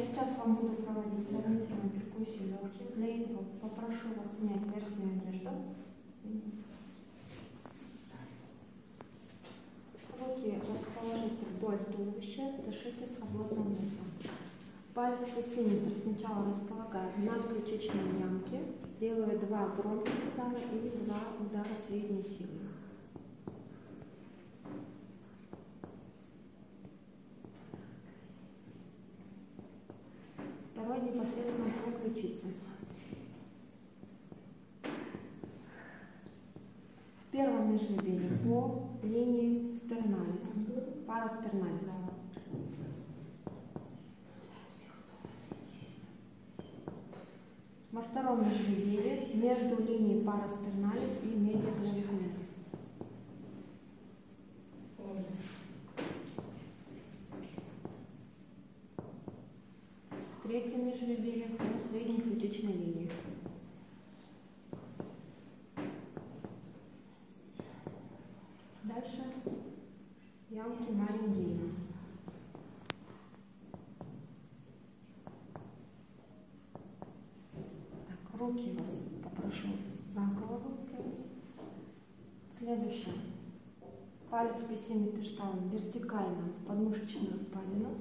сейчас вам буду проводить сравнительную перкуссию легких. Для этого попрошу вас снять верхнюю одежду. Руки расположите вдоль туловища, дышите свободным носом. Палец пассиметр сначала располагаю над ключичной ямки, делаю 2 громких удара и 2 удара средней силы. Второй непосредственно по ключице. В первом межреберье по линии стерналис, парастерналис. Во втором межреберье между линией парастерналис и медиаклавикулярис. В третьем межреберье по средней ключичной линии. Дальше ямки Марингейна. Руки вас попрошу за голову. Следующее. Палец пассиметр ставим вертикально в подмышечную впадину.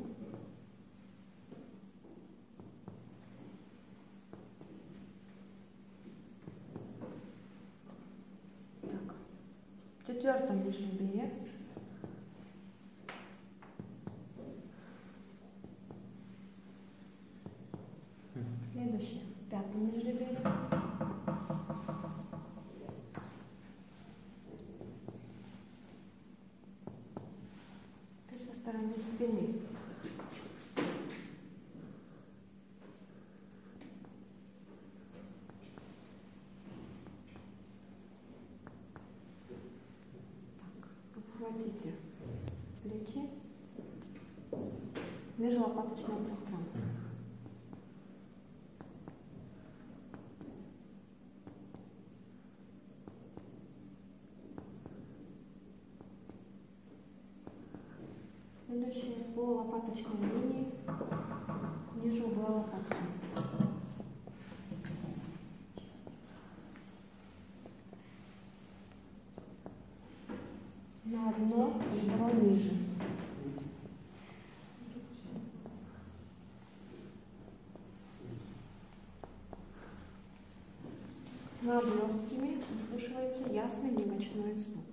Так. В четвертом межреберье. Следующее. В пятом межреберье. Теперь со стороны спины. Так, обхватите плечи, межлопаточное пространство. Следующее по лопаточной линии ниже угла лопатки. На одно ребро ниже. Над легкими слышится ясный негочной звук.